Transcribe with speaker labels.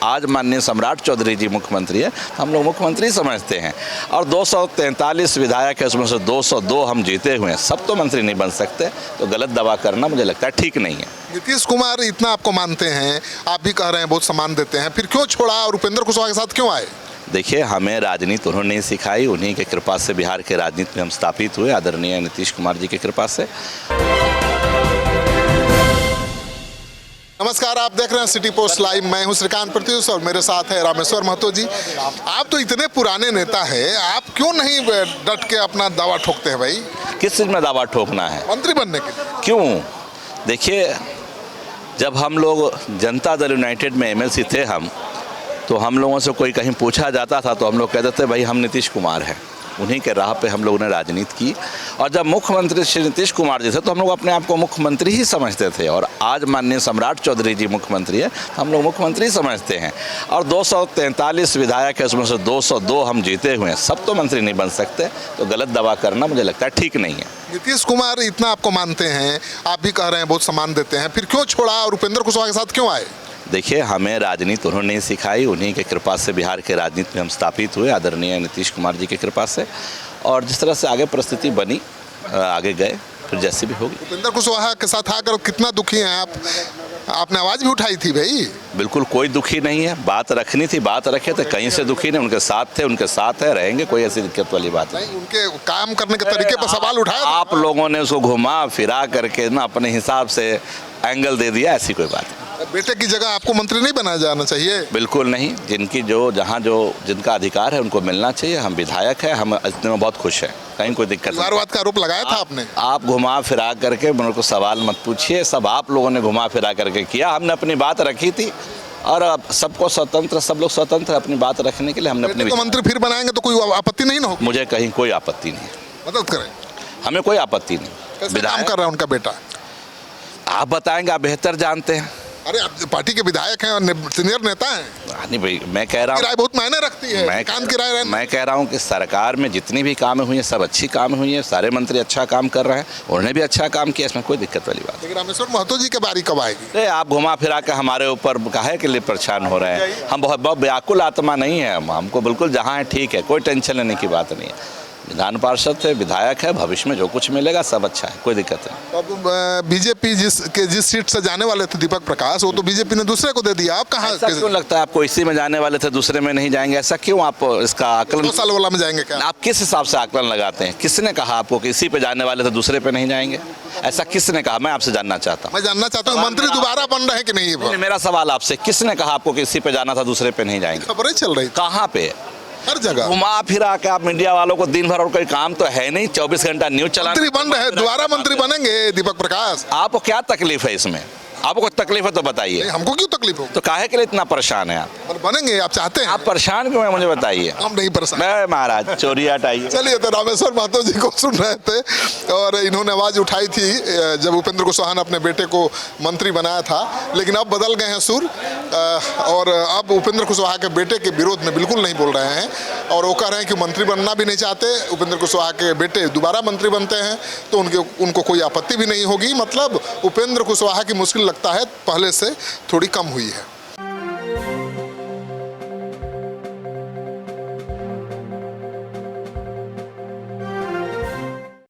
Speaker 1: आज माननीय सम्राट चौधरी जी मुख्यमंत्री है, हम लोग मुख्यमंत्री समझते हैं। और 243 विधायक है, उसमें से 202 हम जीते हुए हैं, सब तो मंत्री नहीं बन सकते। तो गलत दावा करना मुझे लगता है ठीक नहीं है।
Speaker 2: नीतीश कुमार इतना आपको मानते हैं, आप भी कह रहे हैं बहुत सम्मान देते हैं, फिर क्यों छोड़ा और उपेंद्र कुशवाहा के साथ क्यों आए?
Speaker 1: देखिए, हमें राजनीति उन्होंने नहीं सिखाई, उन्हीं के कृपा से बिहार के राजनीति में हम स्थापित हुए, आदरणीय नीतीश कुमार जी की कृपा से।
Speaker 2: नमस्कार, आप देख रहे हैं सिटी पोस्ट लाइव। मैं हूं श्रीकांत प्रत्युष और मेरे साथ है रामेश्वर महतो जी। आप तो इतने पुराने नेता हैं, आप क्यों नहीं डट के अपना दावा ठोकते हैं भाई?
Speaker 1: किस चीज़ में दावा ठोकना है?
Speaker 2: मंत्री बनने के लिए।
Speaker 1: क्यों? देखिए, जब हम लोग जनता दल यूनाइटेड में एमएलसी थे तो हम लोगों से कोई कहीं पूछा जाता था तो हम लोग कहते थे भाई हम नीतीश कुमार हैं। उन्हीं के राह पे हम लोगों ने राजनीति की। और जब मुख्यमंत्री श्री नीतीश कुमार जी थे तो हम लोग अपने आप को मुख्यमंत्री ही समझते थे। और आज माननीय सम्राट चौधरी जी मुख्यमंत्री है, हम लोग मुख्यमंत्री समझते हैं। और 243 विधायक है, उसमें से 202 हम जीते हुए हैं, सब तो मंत्री नहीं बन सकते। तो गलत दावा करना मुझे लगता है ठीक नहीं है।
Speaker 2: नीतीश कुमार इतना आपको मानते हैं, आप भी कह रहे हैं बहुत सम्मान देते हैं, फिर क्यों छोड़ा और उपेंद्र कुशवाहा के साथ क्यों आए?
Speaker 1: देखिए, हमें राजनीति उन्होंने नहीं सिखाई, उन्हीं के कृपा से बिहार के राजनीति में हम स्थापित हुए, आदरणीय नीतीश कुमार जी की कृपा से। और जिस तरह से आगे परिस्थिति बनी, आगे गए, फिर जैसी भी होगी।
Speaker 2: उपेंद्र कुशवाहा के साथ आकर कितना दुखी हैं आप? आपने आवाज़ भी उठाई थी भाई।
Speaker 1: बिल्कुल कोई दुखी नहीं है, बात रखनी थी, बात रखे थे, कहीं से दुखी नहीं। उनके साथ थे, उनके साथ है, रहेंगे, कोई ऐसी दिक्कत वाली बात नहीं।
Speaker 2: उनके काम करने के तरीके पर सवाल उठाया,
Speaker 1: आप लोगों ने उसको घुमा फिरा करके ना अपने हिसाब से एंगल दे दिया, ऐसी कोई बात नहीं।
Speaker 2: बेटे की जगह आपको मंत्री नहीं बनाया जाना चाहिए?
Speaker 1: बिल्कुल नहीं, जिनकी जहाँ जिनका अधिकार है उनको मिलना चाहिए। हम विधायक हैं, हम इतने में बहुत खुश हैं, कहीं कोई दिक्कत नहीं।
Speaker 2: परिवारवाद का आरोप लगाया था आपने।
Speaker 1: आप घुमा फिरा करके मेरे को सवाल मत पूछिए, सब आप लोगों ने घुमा फिरा करके किया। हमने अपनी बात रखी थी और सबको स्वतंत्र, सब लोग स्वतंत्र अपनी बात रखने के लिए हमने अपने।
Speaker 2: तो मंत्री फिर बनाएंगे तो कोई आपत्ति नहीं ना होगी?
Speaker 1: मुझे कहीं कोई आपत्ति नहीं।
Speaker 2: मदद करें,
Speaker 1: हमें कोई आपत्ति नहीं।
Speaker 2: कैसे काम कर रहा है उनका बेटा?
Speaker 1: आप बताएंगे, आप बेहतर जानते हैं।
Speaker 2: अरे आप पार्टी के विधायक हैं और सीनियर नेता हैं।
Speaker 1: नहीं भाई, मैं कह रहा हूँ
Speaker 2: राय बहुत मायने रखती है। मैं
Speaker 1: कह रहा हूँ कि सरकार में जितनी भी काम हुई है सब अच्छी काम हुई है, सारे मंत्री अच्छा काम कर रहे हैं, उन्होंने भी अच्छा काम किया, इसमें कोई दिक्कत वाली बात नहीं।
Speaker 2: रामेश्वर महतो जी की बारी कब आएगी?
Speaker 1: अरे आप घुमा फिरा के हमारे ऊपर काहे के लिए परेशान हो रहे हैं? हम बहुत व्याकुल आत्मा नहीं है, हमको बिल्कुल जहाँ है ठीक है, कोई टेंशन लेने की बात नहीं है। विधान पार्षद थे, विधायक है, भविष्य में जो कुछ मिलेगा सब अच्छा है, कोई दिक्कत नहीं।
Speaker 2: अब बीजेपी जिस सीट से जाने वाले थे दीपक प्रकाश, वो तो बीजेपी ने दूसरे को दे दिया। आप कहाँ?
Speaker 1: क्यों लगता है आपको इसी में जाने वाले थे, दूसरे में नहीं जाएंगे? ऐसा क्यों? आप इसका आकलन
Speaker 2: 2 साल वाला में जाएंगे क्या?
Speaker 1: आप किस हिसाब से आकलन लगाते हैं? किसने कहा आपको कि इसी पे जाने वाले थे, दूसरे पे नहीं जाएंगे? ऐसा किसने कहा? मैं आपसे जानना चाहता हूँ।
Speaker 2: मैं जानना चाहता हूँ मंत्री दोबारा बन रहे हैं कि नहीं?
Speaker 1: मेरा सवाल आपसे, किसने कहा आपको कि इसी पे जाना था, दूसरे पे नहीं जाएंगे?
Speaker 2: खबरें चल रही,
Speaker 1: कहाँ पे?
Speaker 2: हर जगह
Speaker 1: घुमा फिरा के आप मीडिया वालों को दिन भर, और कोई काम तो है नहीं, 24 घंटा न्यूज चलाना।
Speaker 2: मंत्री बन रहे हैं, दोबारा मंत्री बनेंगे दीपक प्रकाश।
Speaker 1: आपको क्या तकलीफ है इसमें? आपको कोई तकलीफ है तो बताइए।
Speaker 2: हमको क्यों तकलीफ हो?
Speaker 1: तो काहे के लिए इतना परेशान है आप?
Speaker 2: बनेंगे, आप चाहते हैं?
Speaker 1: आप परेशान क्यों है मुझे बताइए।
Speaker 2: हम नहीं परेशान।
Speaker 1: मैं महाराज चोरी हटाइए।
Speaker 2: चलिए, तो रामेश्वर महतो जी को सुन रहे थे और इन्होंने आवाज़ उठाई थी जब उपेंद्र कुशवाहा ने अपने बेटे को मंत्री बनाया था, लेकिन अब बदल गए हैं सुर और अब उपेंद्र कुशवाहा के बेटे के विरोध में बिल्कुल नहीं बोल रहे हैं। और वो कह रहे हैं कि मंत्री बनना भी नहीं चाहते। उपेंद्र कुशवाहा के बेटे दोबारा मंत्री बनते हैं तो उनको कोई आपत्ति भी नहीं होगी। मतलब उपेंद्र कुशवाहा की मुश्किल लगता है पहले से थोड़ी कम हुई है।